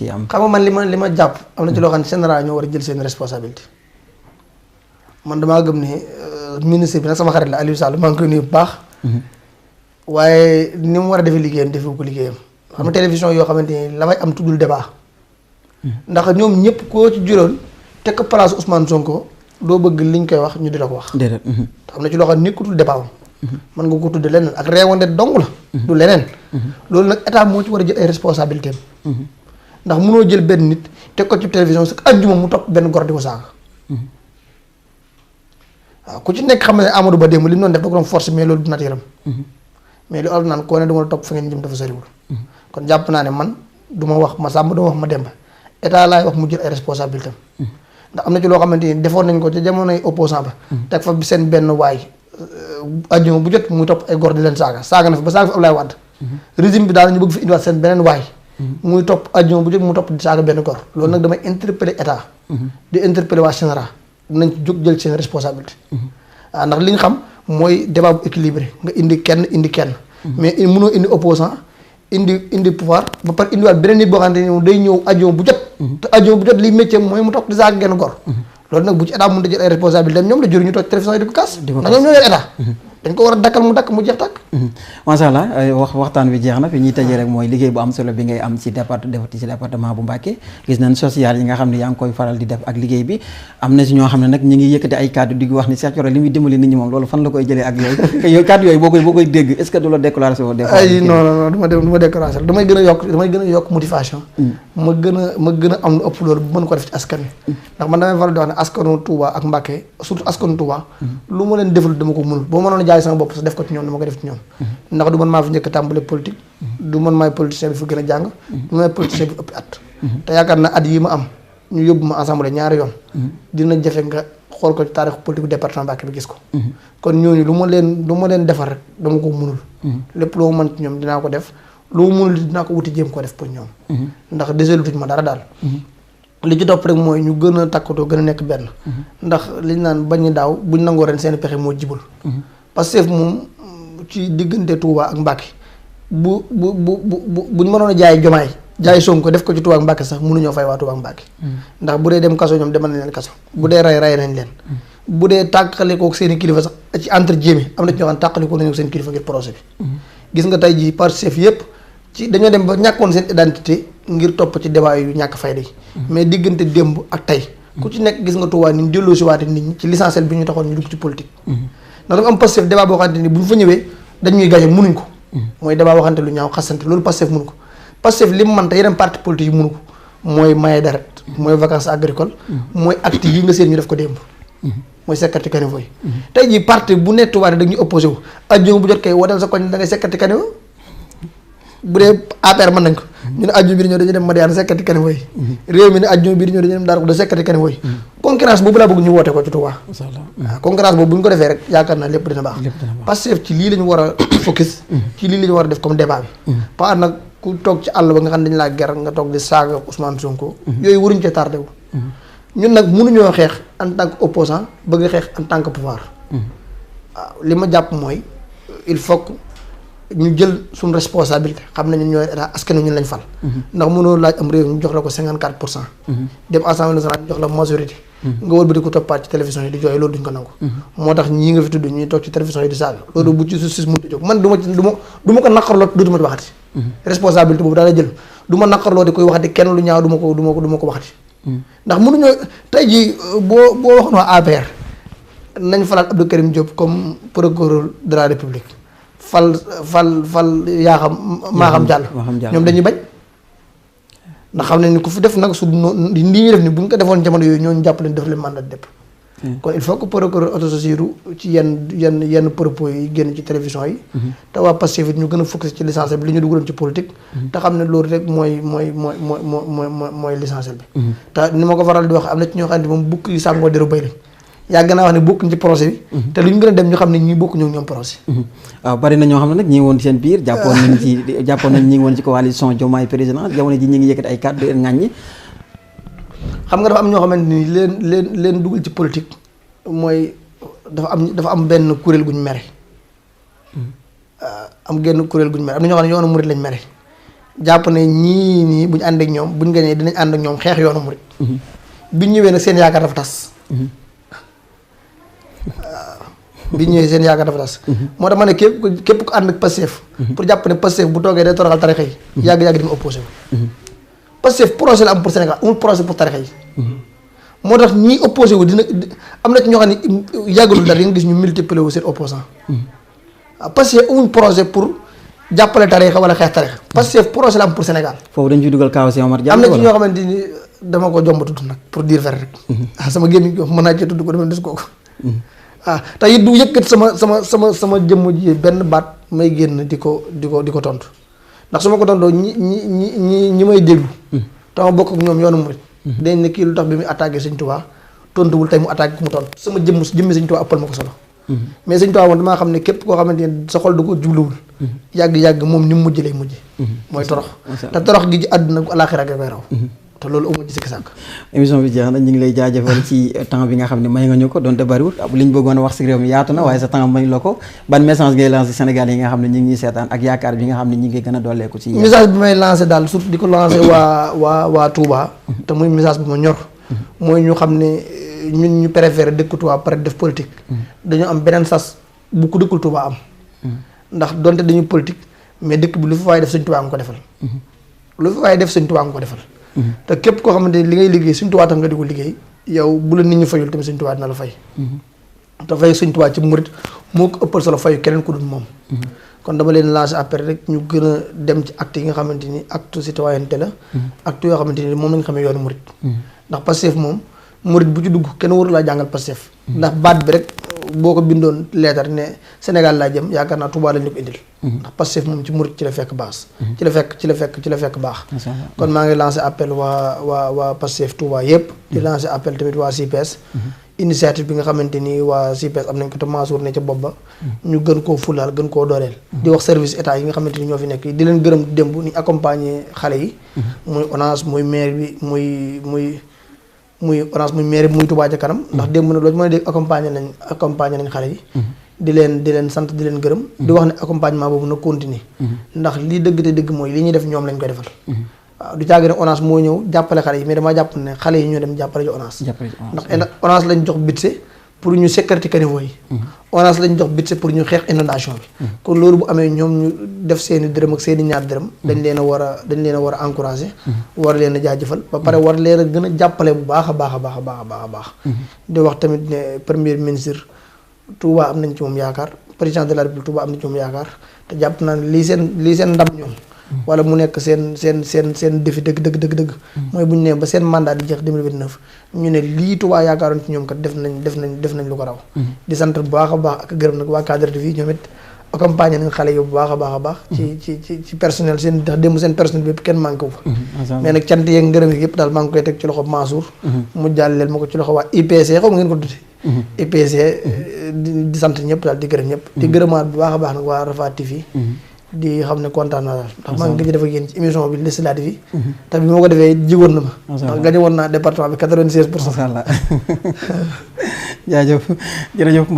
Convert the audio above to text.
ci am. xam nga man li ma jàpp am na ci loo xam ne général ñoo war a jël seen responsabilité man damaa gëm ne ministre bi nag sama xarit la Aliou Sall maa ngi koy nuyu bu baax. waaye ni mu war a defee liggéeyam defee ko liggéeyam. xam nga télévision yoo xamante ni la may am tuddul débat. ndax ñoom ñëpp koo ci juróon teg ko place Ousmane Sonko doo bëgg liñ koy wax ñu di la ko wax. déedéet. xam na ci loo xam ne nekkutul débat am. mën nga ko tudde leneen ak réewande dong la. du leneen. loolu nag état moo ci war a jël ay responsabilités am. ndax mënoo jël benn nit teg ko ci télévision sax àjjuma mu topp benn gor di ko saaga. waaw ku ci nekk xam ne Amadou Ba démb li mu doon def da ko doon force mais loolu du naturel. mais li olof naan koo ne du ma la topp fa ngeen jëm dafa soriwul. kon jàpp naa ne man du ma wax ma sàmm du ma wax ma demba état laay wax mu jël ay responsabilités am. ndax am na ci loo xamante ni defoon nañ ko ca jamonoy opposant ba. teg fa bi seen benn waay àjjuma bu jot muy topp ay gor di leen saaga na fi ba saaga fi Ablaye Wade. régime bi daal ñu bëgg fi indiwaat seen beneen waay. muy topp àjjuma bu jot mu topp di saaga benn gor loolu nag damay interpeller état. di interpeller waa général nañ ci jóg jël seen responsabilité. waaw ndax li nga xam mooy débat bu équilibré nga indi kenn. mais mënoo indi opposant indi pouvoir ba pare indiwaat beneen nit boo xamante ni day ñëw àjjuma bu jot. te àjjuma bu jot liy métier mooy mu topp di saaga genn gor. loolu nag bu ci état mënut a jël ay responsabilité ñoom la jëriñu toog télévision yi di ko kaas. ndax ñoom ñoo yor état. dañ ko war a dakkal mu dakk mu jeex tàkk. macha allah waxtaan bi jeex na fi ñuy tëjee rek mooy liggéey bu am solo bi ngay am ci département bu Mbacké gis nañ social yi nga xam ne yaa ngi koy faral di def ak liggéey bi am na si ñoo xam ne nag ñu ngi yëkkati ay kàddu di wax ni Cheikh Thioro li muy dimbali nit ñi moom loolu fan la koy jëlee ak yooyu kàddu yooyu boo koy dégg est-ce que du la déclaration ay non du ma déclaration damay gën a yokk motivation ma gën a am lu ëpp loolu bu mën ko def ci askan wi ndax man damay faral di wax ne askanu Touba ak Mbacké surtout askanu Touba lu ma leen defal dama ko mënul boo mënoon jaay sama bopp sax def ko ci ñoom dama ko def ci ñoom ndax du man maa fi njëkk a tàmbale politique du man maay politicien bi fi gën a jàng du maay politicien bi ëpp at te yaakaar naa at yi ma am ñu yóbbu ma assemblée ñaari yoon dina jafe nga xool ko ci taarix politique département Mbacké bi gis ko kon ñooñu lu ma leen defar rek dama ko mënul lépp loo mën ci ñoom dinaa ko def lu ma mënul dinaa ko wuti jéem koo def pour ñoom ndax déselutuñ ma dara daal li ci topp rek mooy ñu gën a takkatoo gën a nekk benn ndax liñ naan bañ daaw buñ nangoo ren seen pexe moo jibul Pastef moom ci diggante Touba ak Mbacké buñ mënoon a jaay Jomaay jaay Sonko def ko ci Touba ak Mbacké sax mënuñoo fay waa Touba ak Mbacké ndax bu dee dem kaso ñoom demal nañ leen kaso bu dee ray nañ leen bu dee tàqalikoo seen i kilifa sax ci entre jéemi am na ci ñoo xam ne tàqalikoo nañu seen kilifa ngir projet bi gis nga tey jii Pastef yëpp ci dañoo dem ba ñàkkoon seen identité ngir topp ci débat yu ñàkk fayda yi mais diggante démb ak tey ku ci nekk gis nga Touba ni ñu delloo si waate nit ñi ci l'essentiel bi ñu taxoon ñu dugg ci politique ndax dafa am Pastef débat boo xamante ni bu ñu fa ñëwee dañuy gañe mënuñ ko mooy débat waxante lu ñaaw xasante loolu Pastef mënu ko Pastef li mu mën te yeneen parti politique yi mënu ko mooy maye deret mooy vacances agricoles mooy acte yi nga seen ñu def ko démb mooy sekkati caniveau yi tey jii parti bu ne Touba dañuy opposé wu ajjuma bu jot kay wooteel sa koñ da ngay sekkati caniveau bu dee APR mën nañ ko ñu ne ajjuma bi di ñëw dañuy dem Madiane sekkati caniveau yi réew mi ne ajjuma bi di ñëw dañuy dem Darou Khoudoss sekkati caniveau yi concurrence boobu laa bëgg ñu woote ko ci Touba waaw concurrence boobu bu ñu ko defee rek yaakaar naa lépp dina baax Pastef ci lii la ñu war a focus ci lii la ñu war a def comme débat bi pas nag ku toog ci àll ba nga xam ne dañu laa ger nga toog di saaga Ousmane Sonko yooyu waruñu cee tardé wu ñun nag mënuñoo xeex en tant que opposant bëgg xeex en tant que pouvoir waaw li ma jàpp mooy il faut que ñu jël suñu responsabilité xam ne ñun ñooy état askan wi ñun lañ fal ndax mënoo laaj am réew ñu jox la ko 54% dem assemblée nationale ñu jox la majorité nga wëlbati ko toppaat ci télévision yi di jooy loolu duñ ko nangu moo tax ñii nga fi tudd ñuy toog ci télévision yi di saaga loolu bu ci justice mënut a jóg man du ma ko naqarloo dootuma di waxati responsabilité boobu daal la jël du ma naqarloo di koy waxati kenn lu ñaaw du ma ko waxati ndax mënuñoo tey jii boo waxoon waa APR nañ falaat Abdou Karim Diop comme procureur de la République fal yaa xam maa xam jàll ñoom dañuy bañ ndax xam ne ni ku fi def nag su nii ñu def ni bu ñu ko defoon jamono yooyu ñooñu jàpp leen def leen mandat de dépôt kon il faut que procureur autosaisir ci yenn propos yi génn ci télévision yi te waa Pastef it ñu gën a focus ci l'essentiel bi li ñu dugaloon ci politique te xam ne loolu rek mooy l'essentiel bi te ni ma ko faral di wax am na ci ñoo xam ne moom bukk yi sàngoo deru bay lañ yàgg naa wax ne bokkuñ ci projet bi te lu ñu gën a dem ñu xam ne ñii bokk ñoo ñoom projet waaw bari na ñoo xam ne nag ñi ngi woon seen biir jàppoon nañ ñi ngi woon ci coalition Diomaye président jamono ji ñi ngi yëkkati ay kàddu leen ŋàññi xam nga dafa am ñoo xamante ni leen dugal ci politique mooy dafa am benn kuréel guñ mere am genn kuréel guñ mere am na ñoo xam ne yoonu murid lañ mere jàpp ne ñii nii buñ ànd ak ñoom buñ gañee dinañ ànd ak ñoom xeex yoonu murit biñ ñëwee nag seen yaakaar dafa tas biñ ñëwee seen yaakaar dafa tas moo tax ma ne képp ku ànd ak Pastef pour jàpp ne Pastef bu toogee day toroxal tarixa yi yàgg-yàgg di mu opposé wu Pastef projet la am pour Sénégal amul projet pour tarixa yi moo tax ñii opposé wu dina am na ci ñoo xam ne yàggalul dara yi nga gis ñu multiplier wu seen opposant Pastef amuñ projet pour jàppale tarixa wala xeex tarixa Pastef projet la am pour Sénégal foofu dañ ciy dugal Kaaw si Omar Diallo am na ci ñoo xamante ni dama ko jomb tudd nag pour dire vrai rek sama gémmiñ ko mën naa cee tudd ko dama des kooku te it du yëkkat sama jëmm ji benn baat may génn di ko tontu ndax su ma ko tontoo ñi may déglu te ma bokk ak ñoom yoonu murit dañ ne kii lu tax bi muy attaqué Sëñ Tuubaa tontuwul tey mu attaqué ku mu tontu sama jëmmi Sëñ Tuubaa ëppal ma ko solo mais Sëñ Tuubaa moom damaa xam ne képp koo xamante ne sa xol du ko jubluwul yàgg-yàgg moom ni mu mujj lay mujj mooy torox te torox gi ci àdduna ak alaaxira ga koy raw te loolu amu ci sikki sàkk émission bi jeex na ñu ngi lay jaajëfal ci temps bi nga xam ne may nga ñu ko donte bariwul li ñu bëggoon a wax si réew mi yaatu na waaye sa temps may la ko ban message ngay lancé Sénégal yi nga xam ne ñu ngi ñuy seetaan ak yaakaar bi nga xam ne ñi ngi gën a dooleeku ci message bi may lancé daal surtout di ko lancé waa Touba te muy message bi ma ñor mooy ñu xam ne ñun ñu préféré dëkk Touba pare def politique dañu am beneen sas bu ku dëkkul Touba am ndax donte dañu politique mais dëkk bi lu fi waaye def Sëñ Touba nga ko defal lu fi waaye def Sëñ Touba nga ko defal te képp koo xamante ni li ngay liggéey Sëñ Tuubaa tax nga di ko liggéey yow bu la nit ñi fayul tamit Sëñ Tuubaa dina la fay te fay Sëñ Tuubaa ci murit moo ko ëppal solo fayu keneen ku dul moom kon dama leen lancer appel rek ñu gën a dem ci acte yi nga xamante ni acte citoyenneté la acte yoo xamante ni moom lañ xamee yoonu murit ndax Pastef moom murit bu ci dugg kenn waru laa jàngal Pastef ndax baat bi rek boo ko bindoon leetar ne Sénégal laa jëm yaakaar naa Touba lañ ko indil ndax Pastef moom ci murit ci la fekk baax ci la fekk baax kon maa ngi lancé appel waa Pastef Touba yëpp di lancé appel tamit waa CPS initiative bi nga xamante ni waa CPS am nañ ko te Mansour ne ca bopp ba ñu gën koo fulaal gën koo dooleel di wax service état yi nga xamante ni ñoo fi nekk di leen gërëm démb ni accompagner xale yi muy ONAS muy maire bi muy ONAS muy maire bi muy Touba ca kanam ndax démb na loolu mën a dégg accompagner nañ xale yi di leen sant di leen gërëm di wax ne accompagnement boobu na continuer ndax lii dëgg te dëgg mooy li ñuy def ñoom lañ koy defal waaw du caagi ne ONAS moo ñëw jàppale xale yi mais damaa jàpp ne xale yi ñoo dem jàppale ji ONAS ndax ONAS lañ jox budget pour ñu sécurité caniveau yi ONAS lañ jox budget pour ñu xeex inondation bi kon loolu bu amee ñoom ñu def seeni dërëm ak seeni ñaar dërëm dañ leen a war a encourager war leen a jaajëfal ba pare war leen a gën a jàppale bu baax a baax di wax tamit ne premier ministre Touba am nañ ci moom yaakaar président de la République Touba am nañ ci moom yaakaar te jàpp naa ne lii seen ndam ñoom wala mu nekk seen défi dëgg mooy bu ñu nee ba seen mandat di jeex 2029 ñu ne lii Touba yaakaaroon ci ñoom kat def nañ lu ko raw di sant bu baax a baax ak gërëm nag waa cadre de vie ñoom it accompagné nañ xale yi bu baax a baax ci personnel seen ndax démb seen personnel bi yëpp kenn manqué wu fa mais nag cant yeeg ngërëm yi yëpp daal maa ngi koy teg ci loxo Mansour mu jàlleel ma ko ci loxo waa IPC xaw ma ngeen ko tudde IPC di sant ñëpp daal di gërëm ñëpp di gërëmaat bu baax a baax nag waa Rafah TV di xam ne kontaan naa daal ndax maa ngi gëj a def ak yéen ci émission bi législative yi te bi moo ko defee jigoon na ma ndax gañe woon naa département bi 96%. jaajëf jërëjëf.